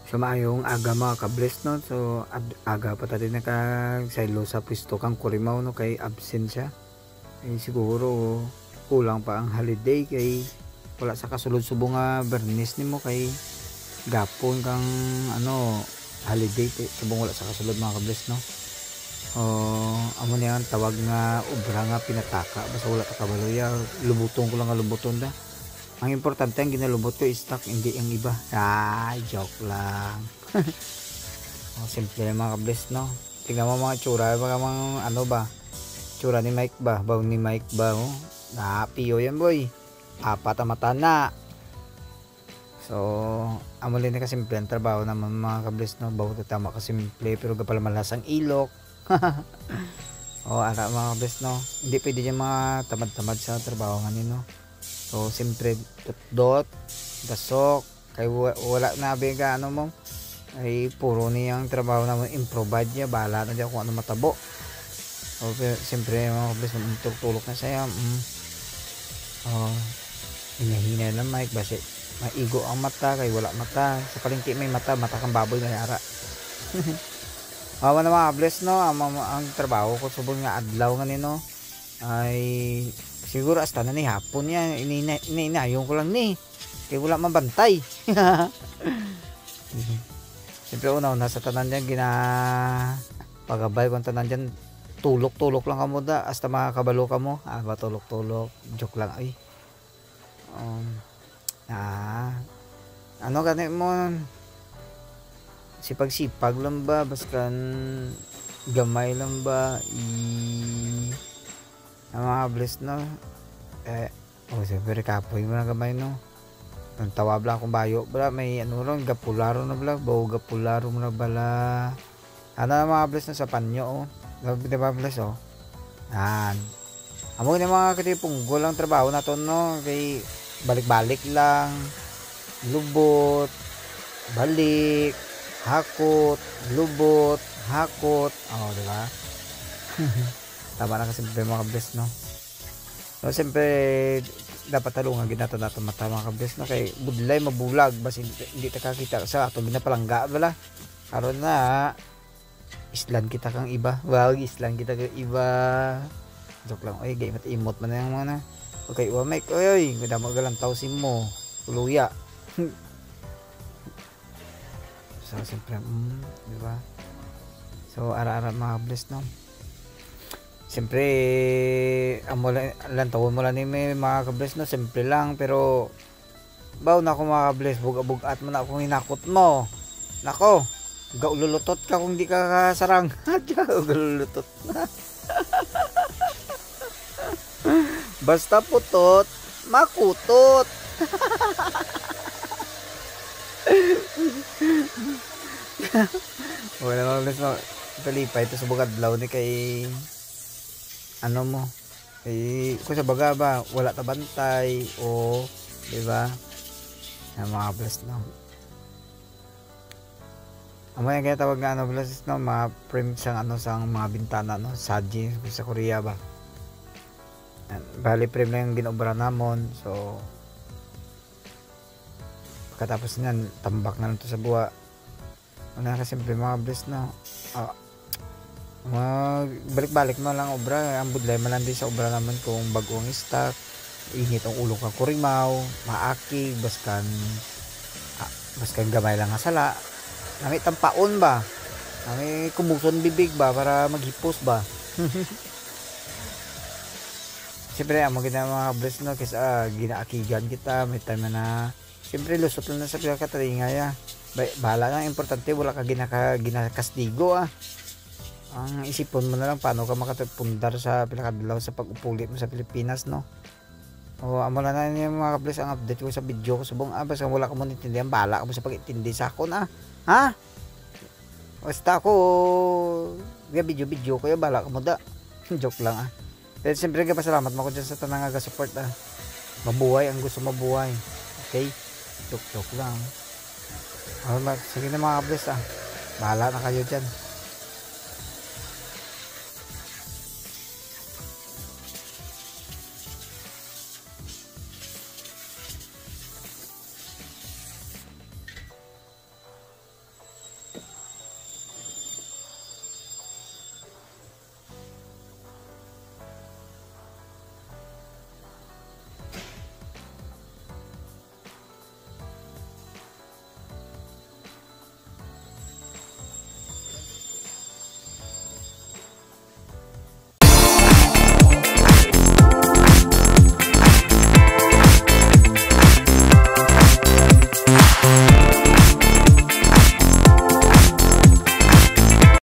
So maayong aga mga kabless no. So aga pa tayo nakasaylo sa pwesto kang Kurimaw no kay absent siya. Siguro kulang pa ang holiday kay wala sa kasulod subong nga Bernis nimo kay gapon kang holiday subong wala sa kasulod mga kabless no. Amo niya ang tawag nga ubra nga pinataka basta wala ta kabaloya lubuton ko lang nga lubuton da. Ang importante ang ginalubot ko is stock, hindi ang iba. Joke lang. Simple lang mga kabless, no? Tingnan mo mga tsura, mga ba? Tsura ni Mike ba? Baw ni Mike ba? Piyo yan boy. Apat ang mata na. So, amulin na kasimple ang trabaho naman mga kabless, no? Bawa tama kasimple, pero gapala malas ang ilok. Ara mga kabless, no? Hindi pwede dyan mga tamad-tamad sa trabaho nga no? So siyempre dot dasok kay wala na biga mo ay puro niyang trabaho naman improvise niya bahala na diyan kung ano matabo. So siyempre mga kabless tulok na saya hinahina na mic basi maigo ang mata kay wala mata sa palengke may mata kang baboy nga ara. Na mga kabless no ang trabaho ko subong nga adlaw nga nino ay siguro hasta na ni hapon yan ininayon ko lang ni kaya wala mabantay. Siyempre una sa tanan dyan pagabay kung tanan dyan tulok lang kamo da hasta makakabalo ka mo ba tulok joke lang ay ganit mo sipag lang ba baskan gamay lang ba mga bless no siyempre kapoy mo na gamay no ang tawab lang akong bayo bala may lang gapularo na bala bawo gapularo mo na bala mga bless na sa panyo diba bless amo na mga katipong gulang trabaho na to no kay balik-balik lang lubot balik hakot lubot hakot diba. Tama na kasi mga kabless no. So siyempre dapat talungan ginato nato mata mga kabless no kay budlay mabulag basi hindi ta kakita sa ato ginapalangga bala. Karon na islan kita kang iba. Islan kita kang iba. Joke lang oy gay mat imot man yang mga na. Okay, Mike oy gadamo galang tawsin mo. Uluya. So siyempre di ba? So ara-ara mga kabless no. Siyempre lang tawon mo lang ni may mga kabless no simple lang pero baw na ako mga kabless bug-bugat mo na akong hinakot mo nako gaululutot ka kung di ka kasarang gaululutot na. Basta putot makutot. Wala mga kabless no palipay ito sa bugadlaw ni kay mo kung sa baga ba wala ta bantay di ba mga bless no amo yung kaya tawag nga bless no mga frame sang sang mga bintana no saji sa Korea ba bali frame lang yung ginobra namon so pagkatapos niyan tambak na lang to sa buwa kasi mga bless no balik-balik mo lang obra ang budlay man lang din sa obra naman kung bagong stock init ang ulo kang Kurimaw maaki baskan gamay lang nga sala nami tampaon ba nami kumuson bibig ba para maghipos ba. Siyempre amo kita mga bless no kasi ginaakigan kita may time na siyempre lusot lang na sa pinakataringa ya bahala lang importante wala ka ginakastigo ang isipon mo na lang paano ka makatagpundar sa pinakadalaw sa pag-upuli mo sa Pilipinas no amo na yung mga kabless ang update ko sa video ko subong basta wala ka mo nintindihan bahala ka mo sa pag-intindi sa ako na basta ako video ko yung bahala ka mo da. Joke lang pero siyempre pasalamat mo ko dyan sa tanang support mabuhay ang gusto mabuhay okay joke lang sige na mga kabless bahala na kayo dyan.